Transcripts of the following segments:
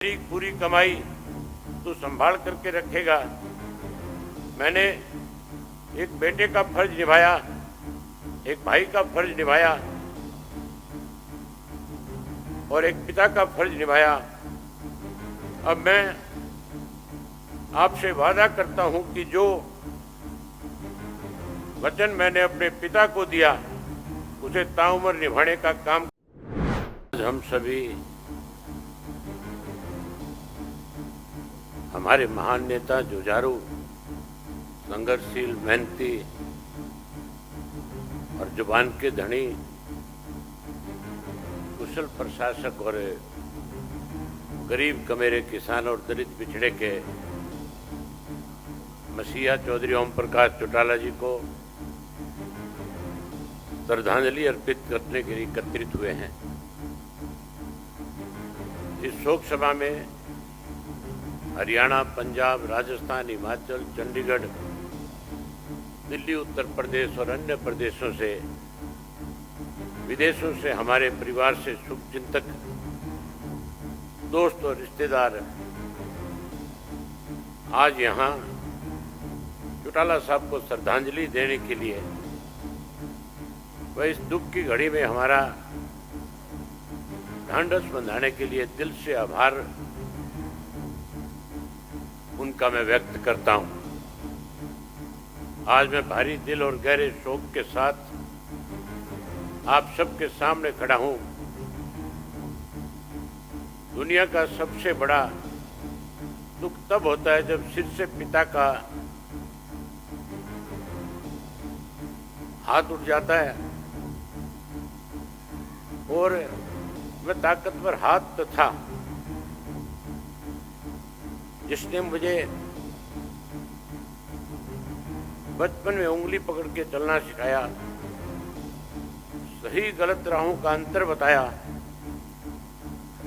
तेरी पूरी कमाई तू संभाल करके रखेगा। मैंने एक बेटे का फर्ज निभाया, एक भाई का फर्ज निभाया और एक पिता का फर्ज निभाया। अब मैं आपसे वादा करता हूं कि जो वचन मैंने अपने पिता को दिया उसे ताउम्र निभाने का काम हम सभी हमारे महान नेता जुझारू, संघर्षशील, मेहनती और जुबान के धनी, कुशल प्रशासक और गरीब कमेरे किसान और दलित पिछड़े के मसीहा चौधरी ओम प्रकाश चौटाला जी को श्रद्धांजलि अर्पित करने के लिए एकत्रित हुए हैं। इस शोक सभा में हरियाणा, पंजाब, राजस्थान, हिमाचल, चंडीगढ़, दिल्ली, उत्तर प्रदेश और अन्य प्रदेशों से, विदेशों से हमारे परिवार से शुभचिंतक, दोस्त और रिश्तेदार आज यहाँ चौटाला साहब को श्रद्धांजलि देने के लिए वह इस दुख की घड़ी में हमारा ढांढस बंधाने के लिए दिल से आभार उनका मैं व्यक्त करता हूं। आज मैं भारी दिल और गहरे शोक के साथ आप सबके सामने खड़ा हूं। दुनिया का सबसे बड़ा दुख तब होता है जब सिर से पिता का हाथ उठ जाता है और वह ताकतवर हाथ तो था जिसने मुझे बचपन में उंगली पकड़ के चलना सिखाया, सही गलत राहों का अंतर बताया,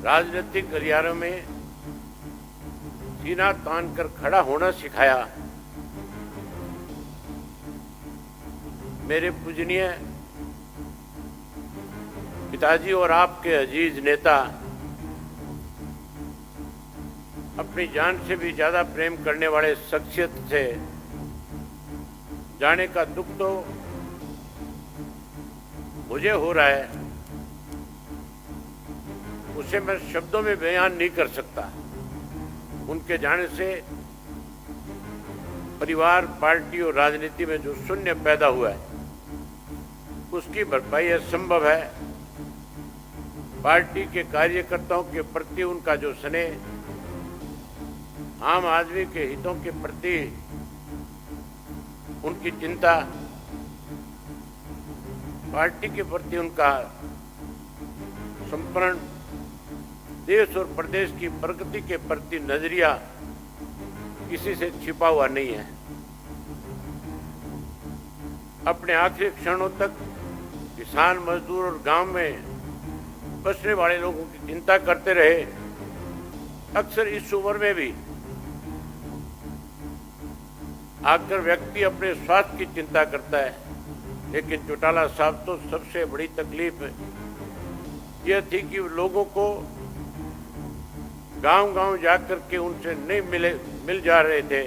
राजनीतिक गलियारों में सीना तान कर खड़ा होना सिखाया। मेरे पूजनीय पिताजी और आपके अजीज नेता अपनी जान से भी ज्यादा प्रेम करने वाले शख्सियत थे। जाने का दुख तो मुझे हो रहा है, उसे मैं शब्दों में बयान नहीं कर सकता। उनके जाने से परिवार, पार्टी और राजनीति में जो शून्य पैदा हुआ है उसकी भरपाई असंभव है। पार्टी के कार्यकर्ताओं के प्रति उनका जो स्नेह, आम आदमी के हितों के प्रति उनकी चिंता, पार्टी के प्रति उनका समर्पण, देश और प्रदेश की प्रगति के प्रति नजरिया किसी से छिपा हुआ नहीं है। अपने आखिरी क्षणों तक किसान, मजदूर और गांव में बसने वाले लोगों की चिंता करते रहे। अक्सर इस उम्र में भी आकर व्यक्ति अपने स्वास्थ्य की चिंता करता है, लेकिन चौटाला साहब तो सबसे बड़ी तकलीफ यह थी कि लोगों को गांव-गांव जाकर के उनसे नहीं मिल जा रहे थे।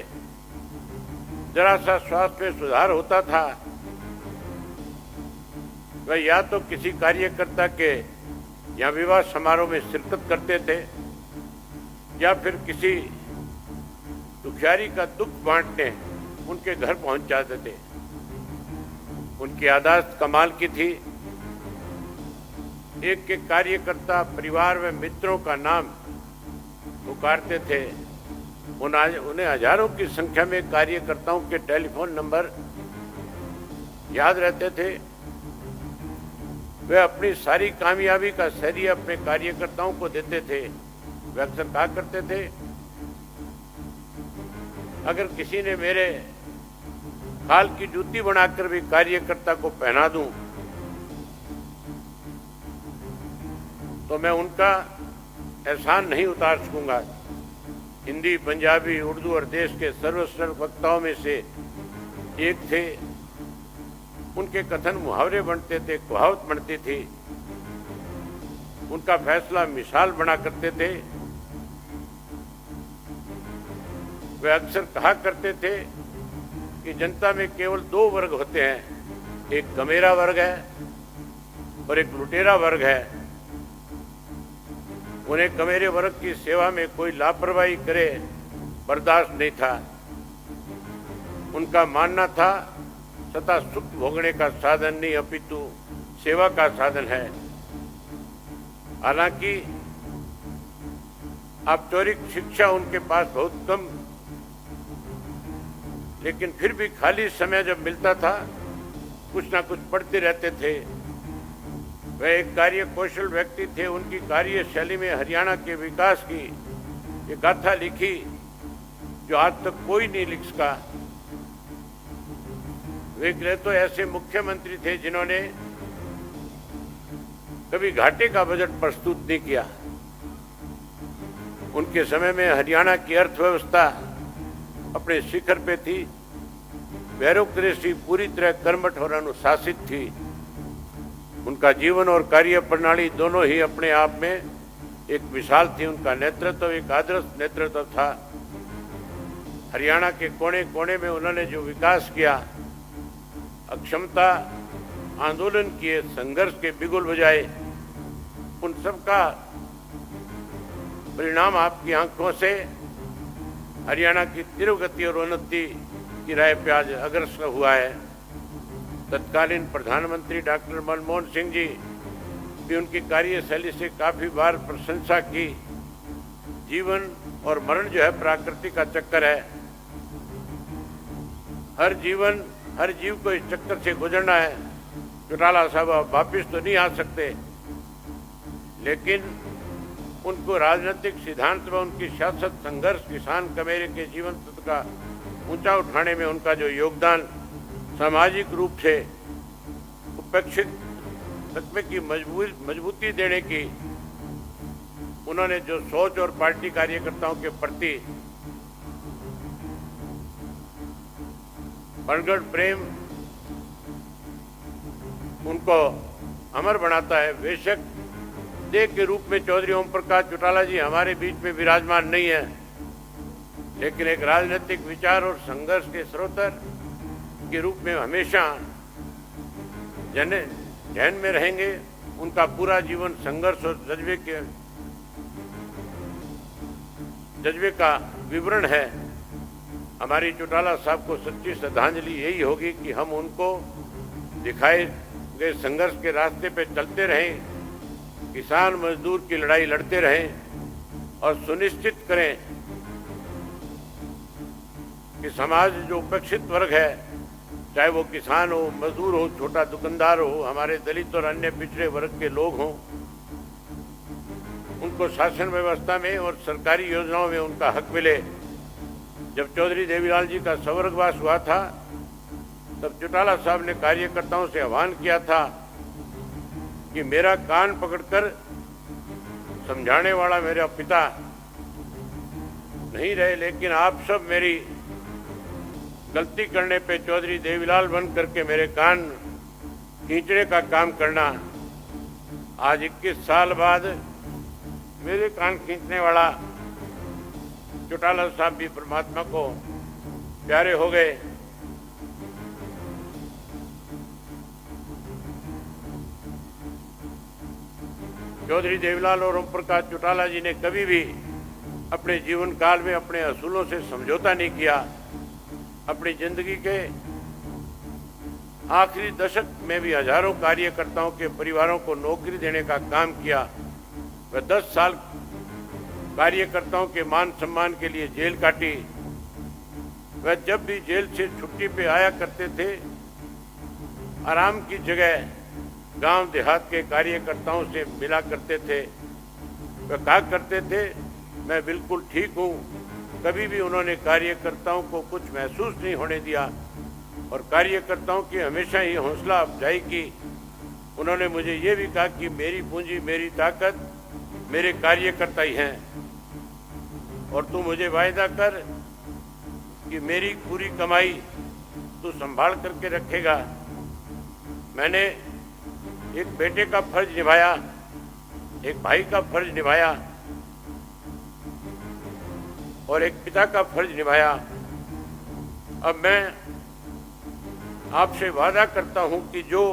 जरा सा स्वास्थ्य में सुधार होता था, वह या तो किसी कार्यकर्ता के या विवाह समारोह में शिरकत करते थे या फिर किसी दुखियारी का दुख बांटने उनके घर पहुंच जाते थे। उनकी आदत कमाल की थी। एक एक कार्यकर्ता, परिवार में मित्रों का नाम पुकारते थे। उन्हें हजारों की संख्या में कार्यकर्ताओं के टेलीफोन नंबर याद रहते थे। वे अपनी सारी कामयाबी का श्रेय अपने कार्यकर्ताओं को देते थे। वे अक्सर कहा करते थे, अगर किसी ने मेरे खाल की जूती बनाकर भी कार्यकर्ता को पहना दूं तो मैं उनका एहसान नहीं उतार सकूंगा। हिंदी, पंजाबी, उर्दू और देश के सर्वश्रेष्ठ वक्ताओं में से एक थे। उनके कथन मुहावरे बनते थे, कहावत बनती थी। उनका फैसला मिसाल बना करते थे। वे अक्सर कहा करते थे कि जनता में केवल दो वर्ग होते हैं, एक गमेरा वर्ग है और एक लुटेरा वर्ग है। उन्हें गमेरे वर्ग की सेवा में कोई लापरवाही करे बर्दाश्त नहीं था। उनका मानना था सत्ता सुख भोगने का साधन नहीं अपितु सेवा का साधन है। हालांकि औपचारिक शिक्षा उनके पास बहुत कम, लेकिन फिर भी खाली समय जब मिलता था कुछ ना कुछ पढ़ते रहते थे। वह एक कार्य कौशल व्यक्ति थे। उनकी कार्यशैली में हरियाणा के विकास की एक गाथा लिखी जो आज तक कोई नहीं लिख सका। वे तो ऐसे मुख्यमंत्री थे जिन्होंने कभी घाटे का बजट प्रस्तुत नहीं किया। उनके समय में हरियाणा की अर्थव्यवस्था अपने शिखर पे थी। ब्यूरोक्रेसी पूरी तरह कर्मठ और अनुशासित थी। उनका जीवन और कार्य प्रणाली दोनों ही अपने आप में एक मिसाल थी। उनका नेतृत्व एक आदर्श नेतृत्व था। हरियाणा के कोने कोने में उन्होंने जो विकास किया, अक्षमता आंदोलन किए, संघर्ष के बिगुल बजाए, उन सब का परिणाम आपकी आंखों से हरियाणा की तीव्र गति और उन्नति की राह पे आज अग्रसर हुआ है। तत्कालीन प्रधानमंत्री डॉक्टर मनमोहन सिंह जी भी उनकी कार्यशैली से काफी बार प्रशंसा की। जीवन और मरण जो है प्रकृति का चक्कर है। हर जीव को इस चक्कर से गुजरना है। चौटाला साहब वापिस तो नहीं आ सकते, लेकिन उनको राजनीतिक सिद्धांत व उनकी सियासत, संघर्ष, किसान कमेरे के जीवन तत्व का ऊंचा उठाने में उनका जो योगदान, सामाजिक रूप से उपेक्षित तत्व की मजबूती देने की उन्होंने जो सोच और पार्टी कार्यकर्ताओं के प्रति प्रगाढ़ प्रेम उनको अमर बनाता है। बेशक देह के रूप में चौधरी ओम प्रकाश चौटाला जी हमारे बीच में विराजमान नहीं है, लेकिन एक राजनीतिक विचार और संघर्ष के स्रोतर के रूप में हमेशा ध्यान में रहेंगे। उनका पूरा जीवन संघर्ष और जज्बे का विवरण है। हमारी चौटाला साहब को सच्ची श्रद्धांजलि यही होगी कि हम उनको दिखाए गए संघर्ष के रास्ते पे चलते रहें, किसान मजदूर की लड़ाई लड़ते रहें और सुनिश्चित करें कि समाज जो उपेक्षित वर्ग है, चाहे वो किसान हो, मजदूर हो, छोटा दुकानदार हो, हमारे दलित और अन्य पिछड़े वर्ग के लोग हों, उनको शासन व्यवस्था में और सरकारी योजनाओं में उनका हक मिले। जब चौधरी देवीलाल जी का स्वर्गवास हुआ था, तब चौटाला साहब ने कार्यकर्ताओं से आह्वान किया था कि मेरा कान पकड़कर समझाने वाला मेरा पिता नहीं रहे, लेकिन आप सब मेरी गलती करने पे चौधरी देवीलाल बन करके मेरे कान खींचने का काम करना। आज 21 साल बाद मेरे कान खींचने वाला चौटाला साहब भी परमात्मा को प्यारे हो गए। चौधरी देवीलाल और ओम प्रकाश चौटाला जी ने कभी भी अपने जीवन काल में अपने असूलों से समझौता नहीं किया। अपनी जिंदगी के आखिरी दशक में भी हजारों कार्यकर्ताओं के परिवारों को नौकरी देने का काम किया। वह 10 साल कार्यकर्ताओं के मान सम्मान के लिए जेल काटी। वह जब भी जेल से छुट्टी पे आया करते थे, आराम की जगह गांव देहात के कार्यकर्ताओं से मिला करते थे। वह कहा करते थे, मैं बिल्कुल ठीक हूँ। कभी भी उन्होंने कार्यकर्ताओं को कुछ महसूस नहीं होने दिया और कार्यकर्ताओं की हमेशा ही हौसला अफजाई की। उन्होंने मुझे ये भी कहा कि मेरी पूंजी, मेरी ताकत मेरे कार्यकर्ता ही हैं और तू मुझे वायदा कर कि मेरी पूरी कमाई तू संभाल करके रखेगा। मैंने एक बेटे का फर्ज निभाया, एक भाई का फर्ज निभाया। और एक पिता का फर्ज निभाया। अब मैं आपसे वादा करता हूं कि जो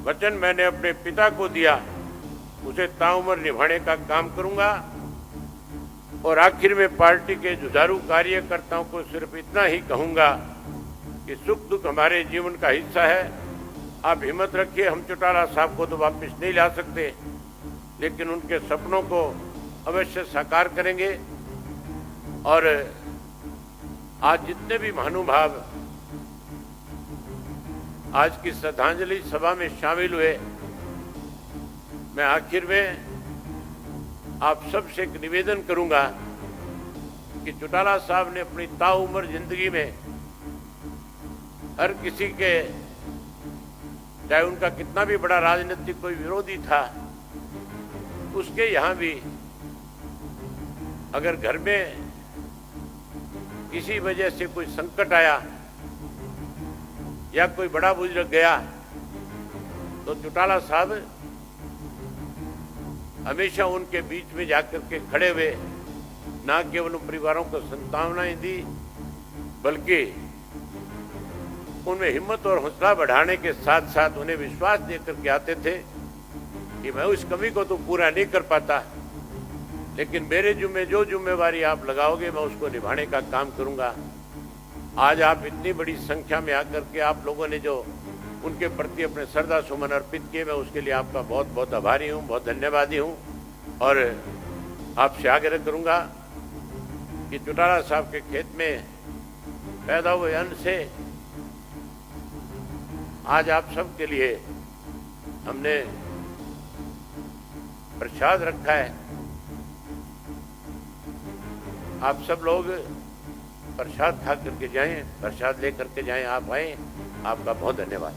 वचन मैंने अपने पिता को दिया उसे ताउम्र निभाने का काम करूंगा। और आखिर में पार्टी के जुझारू कार्यकर्ताओं को सिर्फ इतना ही कहूंगा कि सुख दुख हमारे जीवन का हिस्सा है। आप हिम्मत रखिए, हम चौटाला साहब को तो वापस नहीं ला सकते, लेकिन उनके सपनों को अवश्य साकार करेंगे। और आज जितने भी महानुभाव आज की श्रद्धांजलि सभा में शामिल हुए, मैं आखिर में आप सबसे एक निवेदन करूंगा कि चौटाला साहब ने अपनी ताउम्र जिंदगी में हर किसी के, चाहे उनका कितना भी बड़ा राजनीतिक कोई विरोधी था, उसके यहां भी अगर घर में किसी वजह से कोई संकट आया या कोई बड़ा बुजुर्ग गया तो चौटाला साहब हमेशा उनके बीच में जाकर के खड़े हुए, ना केवल उन परिवारों को सांत्वनाएं दी बल्कि उनमें हिम्मत और हौसला बढ़ाने के साथ साथ उन्हें विश्वास देकर के आते थे कि मैं उस कमी को तो पूरा नहीं कर पाता, लेकिन मेरे जो जिम्मेवारी आप लगाओगे मैं उसको निभाने का काम करूंगा। आज आप इतनी बड़ी संख्या में आकर के आप लोगों ने जो उनके प्रति अपने श्रद्धा सुमन अर्पित किए, मैं उसके लिए आपका बहुत बहुत आभारी हूँ, बहुत धन्यवादी हूँ। और आपसे आग्रह करूंगा कि चौटाला साहब के खेत में पैदा हुए अन्न से आज आप सब के लिए हमने प्रसाद रखा है। आप सब लोग प्रसाद खा करके जाएं, प्रसाद लेकर के जाएं। आप आए, आपका बहुत धन्यवाद।